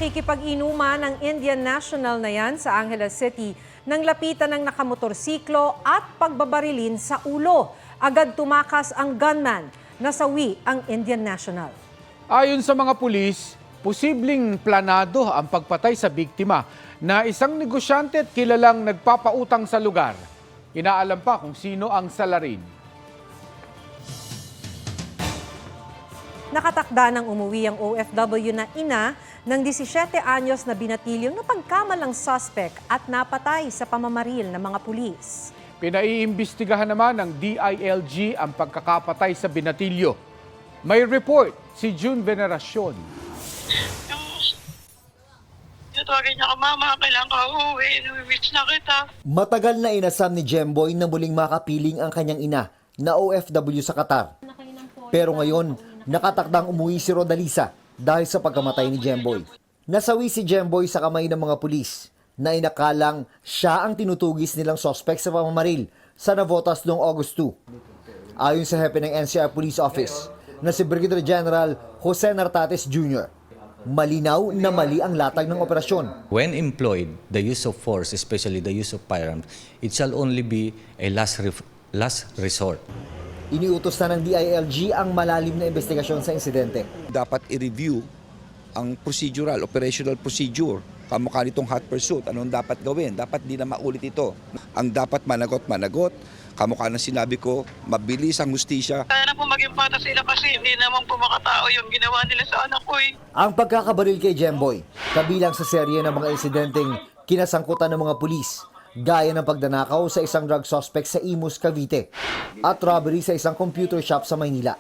Nakikipag-inuman ng Indian national na yan sa Angeles City nang lapitan ng nakamotorsiklo at pagbabarilin sa ulo. Agad tumakas ang gunman. Nasawi ang Indian national. Ayon sa mga pulis, posibleng planado ang pagpatay sa biktima na isang negosyante at kilalang nagpapautang sa lugar. Inaalam pa kung sino ang salarin. Nakatakda ng umuwi ang OFW na ina ng 17 anyos na binatilyong napagkamalang suspect at napatay sa pamamaril ng mga pulis. Pinaiimbestigahan naman ng DILG ang pagkakapatay sa binatilyo. May report si June Veneracion. Tawagin niya ako, Mama, kailangan ka uuwi. Nami-miss na kita. Matagal na inasam ni Jemboy na muling makapiling ang kanyang ina na OFW sa Qatar. Pero ngayon, nakatakdang umuwi si Rodalisa dahil sa pagkamatay ni Jemboy. Nasawi si Jemboy sa kamay ng mga pulis na inakalang siya ang tinutugis nilang sospek sa pamamaril sa Navotas noong August 2. Ayon sa hepe ng NCR Police Office na si Brigadier General Jose Nartates Jr., malinaw na mali ang latag ng operasyon. When employed, the use of force, especially the use of firearms, it shall only be a last resort. Iniutos na ng DILG ang malalim na investigasyon sa insidente. Dapat i-review ang procedural, operational procedure. Kamukha nitong hot pursuit, anong dapat gawin? Dapat di na maulit ito. Ang dapat managot. Kamukha ng sinabi ko, mabilis ang hustisya. Sana po maging patas sila kasi hindi naman po makatao yung ginawa nila sa anak ko eh. Ang pagkakabaril kay Jemboy, kabilang sa serye ng mga insidenteng kinasangkutan ng mga pulis, gaya ng pagdanakaw sa isang drug suspect sa Imus, Cavite, at robbery sa isang computer shop sa Maynila.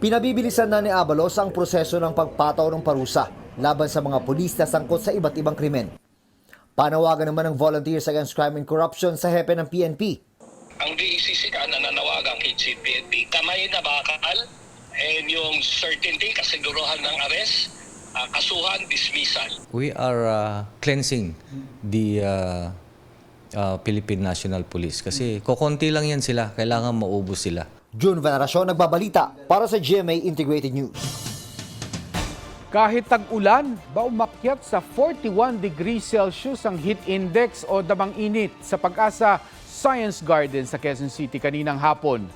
Pinabibilisan na ni Abalos ang proseso ng pagpataw ng parusa laban sa mga pulis na sangkot sa iba't ibang krimen. Panawagan naman ng Volunteers Against Crime and Corruption sa hepe ng PNP. Ang DECC na nananawagan kay PNP, kamay na bakal, and yung certainty, kasiguruhan ng arrest, kasuhan, dismissal. We are cleansing the Philippine National Police kasi kokonti lang yan sila, kailangan maubos sila. June Veneracion nagbabalita para sa GMA Integrated News. Kahit tag-ulan, umakyat sa 41 degrees Celsius ang heat index o damang init sa Pag-asa Science Garden sa Quezon City kaninang hapon.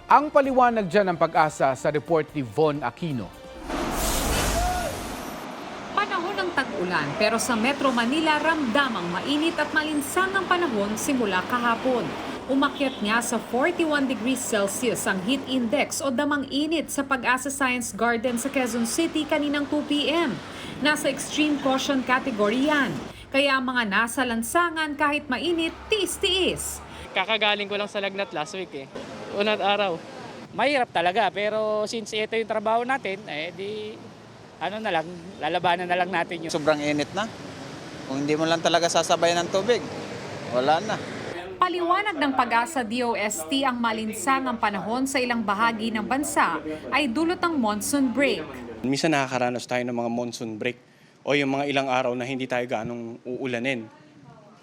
Ang paliwanag dyan ng Pag-asa sa report ni Von Aquino. Panahon ng tag-ulan pero sa Metro Manila ramdamang mainit at malinsang ang panahon simula kahapon. Umakyat nga sa 41 degrees Celsius ang heat index o damang init sa Pag-asa Science Garden sa Quezon City kaninang 2 p.m. Nasa extreme caution category yan. Kaya ang mga nasa lansangan kahit mainit, tiis-tiis. Kakagaling ko lang sa lagnat last week eh. Unang araw. Mahirap talaga pero since ito yung trabaho natin, lalabanan na lang natin yun. Sobrang init na. Kung hindi mo lang talaga sasabayan ng tubig, wala na. Paliwanag ng Pag-asa DOST ang malinsangang panahon sa ilang bahagi ng bansa ay dulot ng monsoon break. Minsan nakakaranas tayo ng mga monsoon break o yung mga ilang araw na hindi tayo ganong uulanin.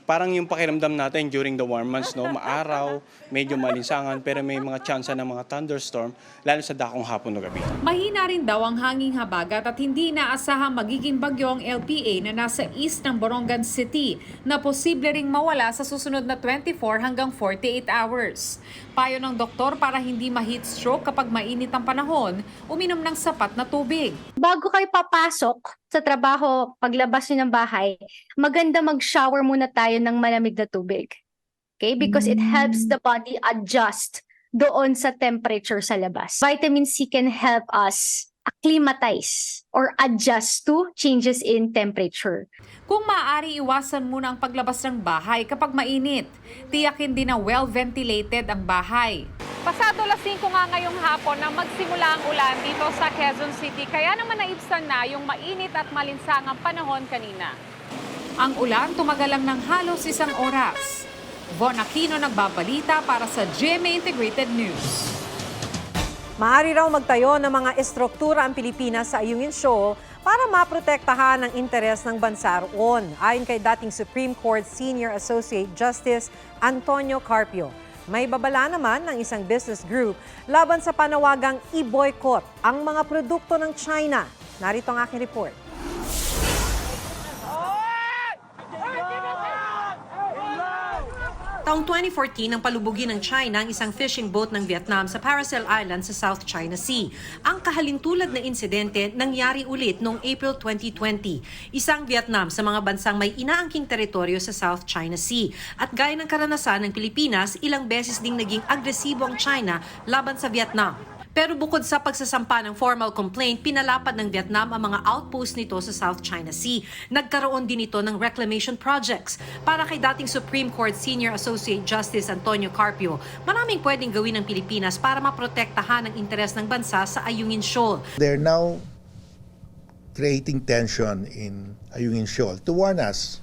Parang yung pakiramdam natin during the warm months, no? Maaraw, medyo malinsangan, pero may mga tsansa ng mga thunderstorm, lalo sa dakong hapon o gabi. Mahina rin daw ang hanging habagat at hindi inaasahang magiging bagyo ang LPA na nasa east ng Borongan City na posible ring mawala sa susunod na 24 hanggang 48 hours. Payo ng doktor para hindi ma-heat stroke kapag mainit ang panahon, uminom ng sapat na tubig. Bago kayo papasok sa trabaho, paglabas nyo ng bahay, maganda mag-shower muna tayo ng malamig na tubig. Okay? Because it helps the body adjust doon sa temperature sa labas. Vitamin C can help us acclimatize or adjust to changes in temperature. Kung maaari, iwasan muna ang paglabas ng bahay kapag mainit. Tiyakin din na well-ventilated ang bahay. Pasado 5 nga ngayong hapon na magsimula ang ulan dito sa Quezon City, kaya naman naibsan na yung mainit at malinsangang panahon kanina. Ang ulan tumagal lang ng halos 1 oras. Von Aquino nagbabalita para sa GMA Integrated News. Maaari raw magtayo ng mga estruktura ang Pilipinas sa Ayungin Shoal para maprotektahan ang interes ng bansa roon, ayon kay dating Supreme Court Senior Associate Justice Antonio Carpio. May babala naman ng isang business group laban sa panawagang i-boycott ang mga produkto ng China. Narito ang aking report. Taong 2014 nang palubugin ng China ang isang fishing boat ng Vietnam sa Paracel Island sa South China Sea. Ang kahalintulad na insidente nangyari ulit noong April 2020. Isang Vietnam sa mga bansang may inaangking teritoryo sa South China Sea. At gaya ng karanasan ng Pilipinas, ilang beses ding naging agresibo ang China laban sa Vietnam. Pero bukod sa pagsasampa ng formal complaint, pinalapad ng Vietnam ang mga outpost nito sa South China Sea. Nagkaroon din ito ng reclamation projects. Para kay dating Supreme Court Senior Associate Justice Antonio Carpio, maraming pwedeng gawin ng Pilipinas para maprotektahan ang interes ng bansa sa Ayungin Shoal. They're now creating tension in Ayungin Shoal to warn us.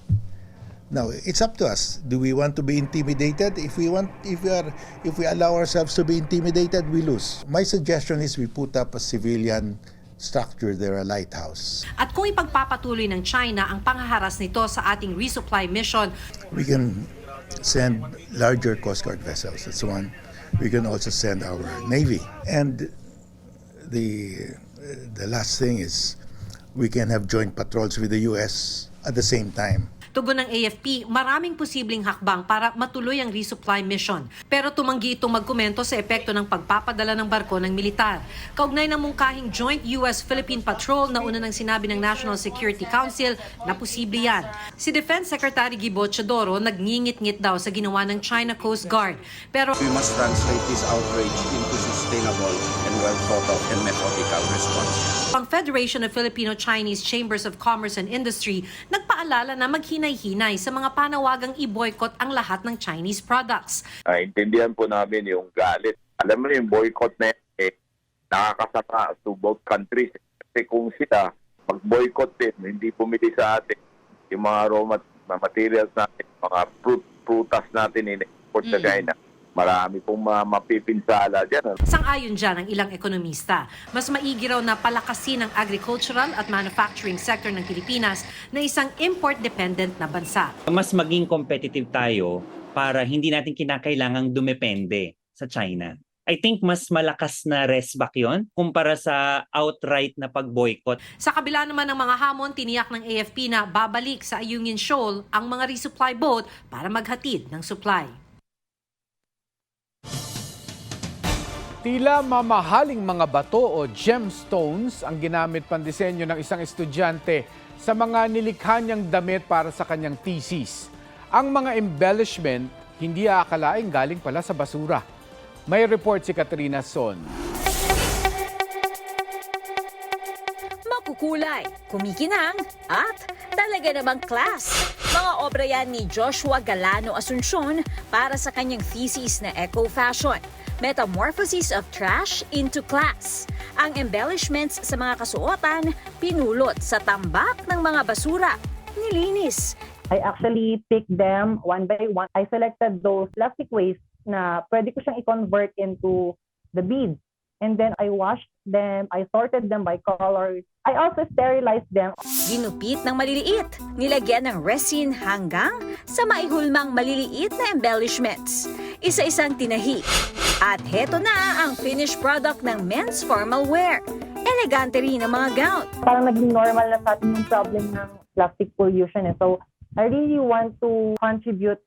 Now, it's up to us. Do we want to be intimidated? If we allow ourselves to be intimidated, we lose. My suggestion is we put up a civilian structure there, a lighthouse. At kung ipagpapatuloy ng China ang panghaharas nito sa ating resupply mission, We can send larger Coast Guard vessels. That's one. We can also send our Navy. And the last thing is we can have joint patrols with the U.S. at the same time. tugon ng AFP, maraming posibleng hakbang para matuloy ang resupply mission. Pero tumanggi itong magkomento sa epekto ng pagpapadala ng barko ng militar. Kaugnay ng mungkahing Joint US-Philippine Patrol na una nang sinabi ng National Security Council na posible yan. Si Defense Secretary Gibo Chodoro nagngingit-ngit daw sa ginawa ng China Coast Guard. Pero we must translate this outrage into sustainable and well-thought-of and methodical response. ang Federation of Filipino-Chinese Chambers of Commerce and Industry nagpaalala na maghinay-hinay sa mga panawagang i-boycott ang lahat ng Chinese products. Intindihan po namin yung galit. Alam mo yung boycott na yan, nakakasama to both countries. Kasi kung sila mag-boycott din, hindi pumili sa atin yung mga raw materials natin, mga prutas natin in-export sa China. Marami pong mapipinsala dyan. Sang-ayon dyan ang ilang ekonomista. Mas maigi raw na palakasin ang agricultural at manufacturing sector ng Pilipinas na isang import-dependent na bansa. Mas maging competitive tayo para hindi natin kinakailangang dumepende sa China. I think mas malakas na resback yun kumpara sa outright na pag-boycott. Sa kabila naman ng mga hamon, tiniyak ng AFP na babalik sa Ayungin Shoal ang mga resupply boat para maghatid ng supply. Tila mamahaling mga bato o gemstones ang ginamit pandisenyo ng isang estudyante sa mga nilikha niyang damit para sa kanyang thesis. Ang mga embellishment hindi aakalaing galing pala sa basura. May report si Katrina Son. Makukulay, kumikinang, at talaga namang class. Mga obra yan ni Joshua Galano Asuncion para sa kanyang thesis na eco-fashion. Metamorphosis of Trash into Class. Ang embellishments sa mga kasuotan, pinulot sa tambak ng mga basura. Nilinis. I actually picked them one by one. I selected those plastic waste na pwede ko siyang i-convert into the beads. And then I washed them, I sorted them by colors. I also sterilized them. Ginupit ng maliliit, nilagyan ng resin hanggang sa maihulmang maliliit na embellishments. Isa-isang tinahi. At heto na ang finished product ng men's formal wear. Elegante rin ang mga gown. Parang naging normal na sa atin yung problem ng plastic pollution. So I really want to contribute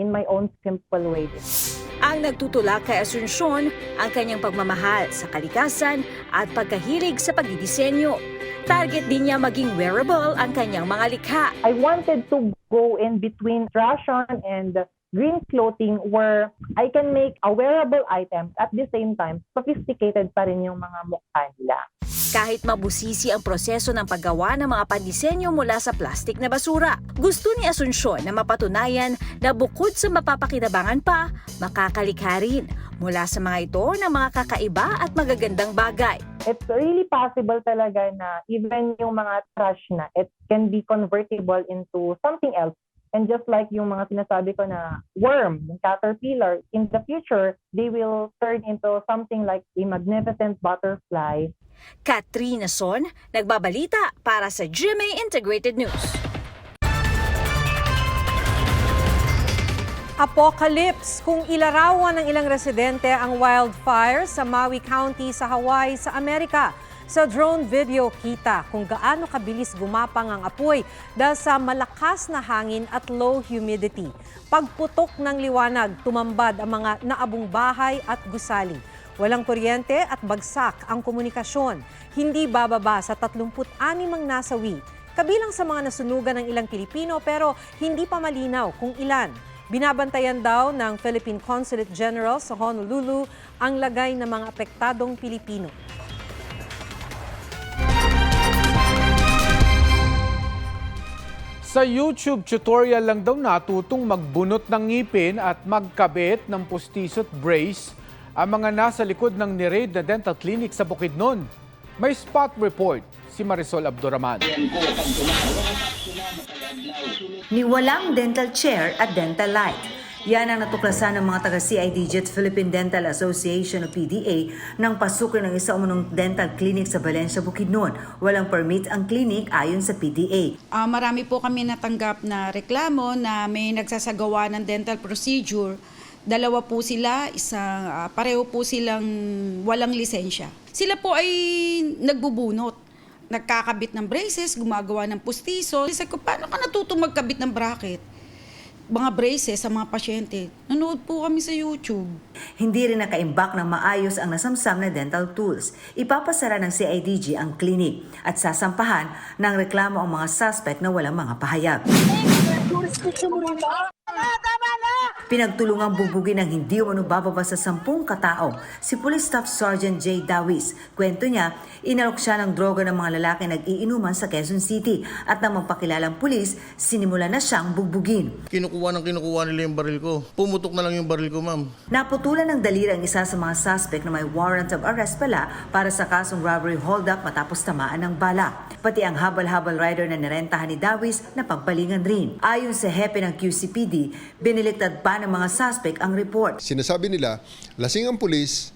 in my own simple way. Ang nagtutulak kay Asuncion ang kanyang pagmamahal sa kalikasan at pagkahilig sa pagdidisenyo. Target din niya maging wearable ang kanyang mga likha. I wanted to go in between fashion and green clothing where I can make a wearable item at the same time sophisticated pa rin yung mga mukha nila. Kahit mabusisi ang proseso ng paggawa ng mga pandisenyo mula sa plastik na basura, gusto ni Asuncion na mapatunayan na bukod sa mapapakinabangan pa, makakalikha rin mula sa mga ito ng mga kakaiba at magagandang bagay. It's really possible talaga na even yung mga trash na, it can be convertible into something else. And just like yung mga sinasabi ko na worm, yung caterpillar, in the future, they will turn into something like a magnificent butterfly. Katrina Son, nagbabalita para sa GMA Integrated News. Apocalypse kung ilarawan ng ilang residente ang wildfire sa Maui County sa Hawaii sa Amerika. Sa drone video, kita kung gaano kabilis gumapang ang apoy dahil sa malakas na hangin at low humidity. Pagputok ng liwanag, tumambad ang mga naabong bahay at gusali. Walang kuryente at bagsak ang komunikasyon. Hindi bababa sa 36 ang nasawi. Kabilang sa mga nasunugan ng ilang Pilipino pero hindi pa malinaw kung ilan. Binabantayan daw ng Philippine Consulate General sa Honolulu ang lagay ng mga apektadong Pilipino. Sa YouTube tutorial lang daw natutong magbunot ng ngipin at magkabit ng pustiso't brace ang mga nasa likod ng ni-raid na dental clinic sa Bukidnon. May spot report si Marisol Abduraman. Niwalang dental chair at dental light. Yan ang natuklasan ng mga taga-CIDG at Philippine Dental Association o PDA nang pasukin ng isa umunong dental clinic sa Valencia, Bukidnon. Walang permit ang clinic ayon sa PDA. Marami po kami natanggap na reklamo na may nagsasagawa ng dental procedure. Dalawa po sila, pareho po silang walang lisensya. Sila po ay nagbubunot, nagkakabit ng braces, gumagawa ng pustiso. Sabi ko, paano ka natutong magkabit ng bracket? Mga braces sa mga pasyente. Nanood po kami sa YouTube. Hindi rin nakaimbak ng maayos ang nasamsam na dental tools. Ipapasara ng CIDG ang clinic at sasampahan ng reklamo ang mga suspect na walang mga pahayag. Pinagtulungang bubugin ng hindi umano bababa sa 10 katao si Police Staff Sergeant J. Dawis. Kwento niya, inalok siya ng droga ng mga lalaki nag-iinuman sa Quezon City at nang magpakilalang pulis, sinimula na siyang bugbugin. Kinukuha nila yung baril ko. Pumutok na lang yung baril ko, ma'am. Naputulan ng daliri ang isa sa mga suspect na may warrant of arrest pala para sa kasong robbery hold-up matapos tamaan ng bala. Pati ang habal-habal rider na nirentahan ni Dawis na pagpalingan rin. Ayon sa hepe ng QCPD, biniliktad pa ng mga suspect ang report. Sinasabi nila, lasing ang pulis,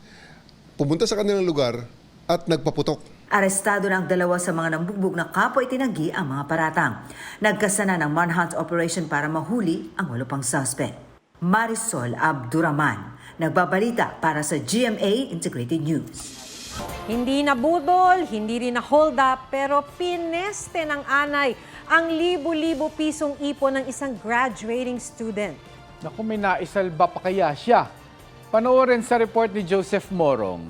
pumunta sa kanilang lugar at nagpaputok. Arestado na ang dalawa sa mga nambugbog na kapwa itinanggi ang mga paratang. Nagkasana ng manhunt operation para mahuli ang 8 pang suspect. Marisol Abduraman, nagbabalita para sa GMA Integrated News. Hindi nabudol, hindi rin na hold up, pero pineste ng anay ang libo-libo pisong ipon ng isang graduating student. Naku, may naisalba pa kaya siya? Panoorin sa report ni Joseph Morong.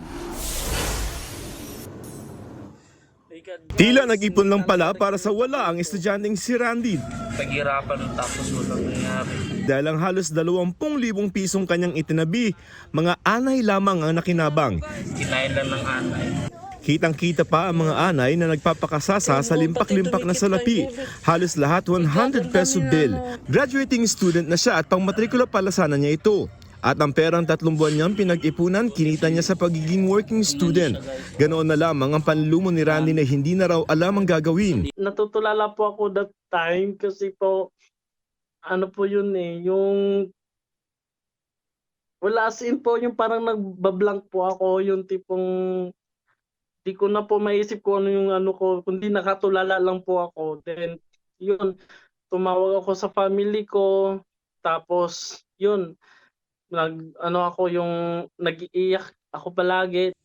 Tila nag-ipon lang pala para sa wala ang estudyanteng si Randy. Paghirapan ng tapos walang nangyari. Dahil ang halos 20,000 pisong kanyang itinabi, mga anay lamang ang nakinabang. Kinain lang ng anay. Kitang-kita pa ang mga anay na nagpapakasasa sa limpak-limpak na salapi. Halos lahat 100 peso bill. Graduating student na siya at pangmatrikula pala sana niya ito. At ang perang 3 buwan niyang pinag-ipunan, kinita niya sa pagiging working student. Ganoon na lamang ang panlumo ni Randy na hindi na raw alam ang gagawin. Natutulala po ako that time kasi po, ano po yun yung wala as in po, yung parang nagbablank po ako, yung tipong di ko na po maisip kung ano yung ano ko, kundi nakatulala lang po ako. Then, yun, tumawag ako sa family ko, tapos, yun, nag-iiyak ako palagi.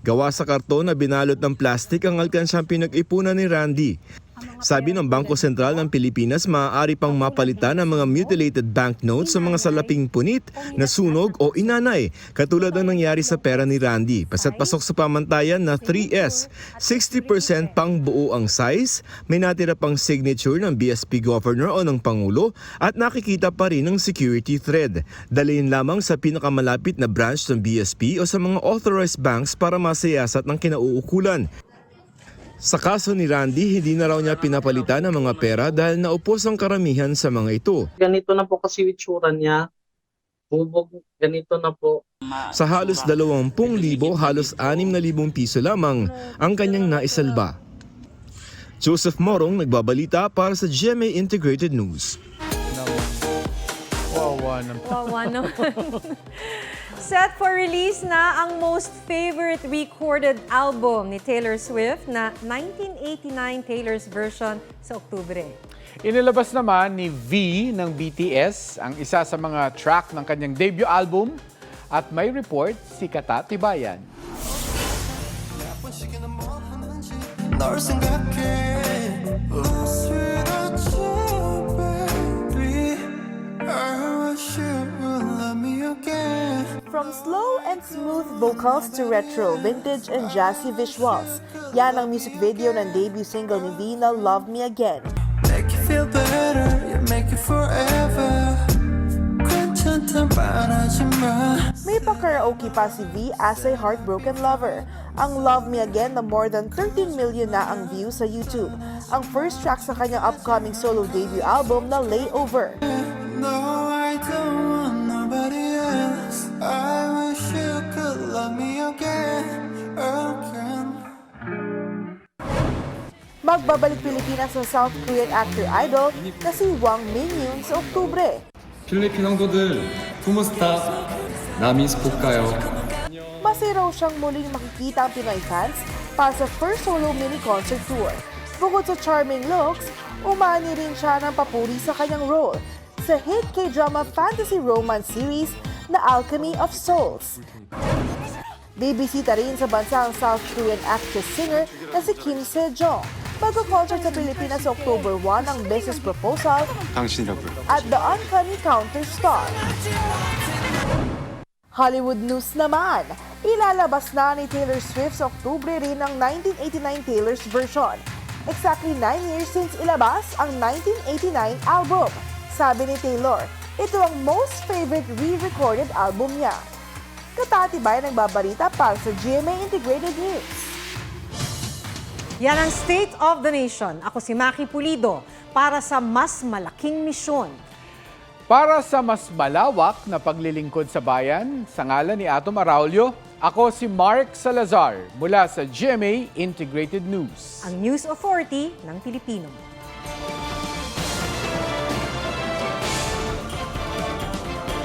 Gawa sa karton na binalot ng plastik ang alkansyang pinag-ipunan ni Randy. Sabi ng Bangko Sentral ng Pilipinas, maaari pang mapalitan ang mga mutilated banknotes sa mga salaping punit, nasunog o inanay, katulad ng nangyari sa pera ni Randy. Basta't pasok sa pamantayan na 3S, 60% pang buo ang size, may natira pang signature ng BSP Governor o ng Pangulo, at nakikita pa rin ng security thread. Dalhin lamang sa pinakamalapit na branch ng BSP o sa mga authorized banks para masiyasat ng kinauukulan. Sa kaso ni Randy, hindi na raw niya pinapalitan ang mga pera dahil naupos ang karamihan sa mga ito. Ganito na po kasi itsura niya. Bubog, ganito na po. Sa halos 20,000, halos 6,000 piso lamang ang kanyang naisalba. Joseph Morong, nagbabalita para sa GMA Integrated News. Wawa naman. Set for release na ang most favorite recorded album ni Taylor Swift na 1989 Taylor's version sa Oktubre. Inilabas naman ni V ng BTS ang isa sa mga track ng kanyang debut album at may report si Kata Tibayan. 널 생각해 웃으라쳐 baby I wish you would love me again. From slow and smooth vocals to retro, vintage and jazzy visuals, yan ang music video ng debut single ni V na Love Me Again. Make you feel better, you make it forever. 괜찮단 말하지 마. May pa-karaoke pa si V as a heartbroken lover. Ang Love Me Again na more than 13 million na ang views sa YouTube. Ang first track sa kanyang upcoming solo debut album na Layover. No, I don't want nobody else. I wish you could love me again. Magbabalik Pilipinas sa South Korean actor idol na si Wang Min-yoon sa Oktubre. 필리핀 황도들 부모스타 나미스 볼까요? Masaya raw siyang muling makikita ang Pinoy fans para sa first solo mini-concert tour. Bukod sa charming looks, umani rin siya ng papuri sa kanyang role sa hit K-drama fantasy romance series na Alchemy of Souls. Bibisita rin sa bansa ang South Korean actress-singer na si Kim Sejong. Mag-concert sa Pilipinas sa October 1 ang Business Proposal 당신이라고요. at The Uncanny Counterstar. Hollywood news naman, ilalabas na ni Taylor Swift sa Oktubre rin ang 1989 Taylor's version. Exactly 9 years since ilabas ang 1989 album. Sabi ni Taylor, ito ang most favorite re-recorded album niya. Katatibay nagbabalita para sa GMA Integrated News. Yan ang State of the Nation. Ako si Maki Pulido para sa mas malaking misyon. Para sa mas malawak na paglilingkod sa bayan, sa ngalan ni Atom Araulio, ako si Mark Salazar mula sa GMA Integrated News. Ang News Authority ng Pilipino.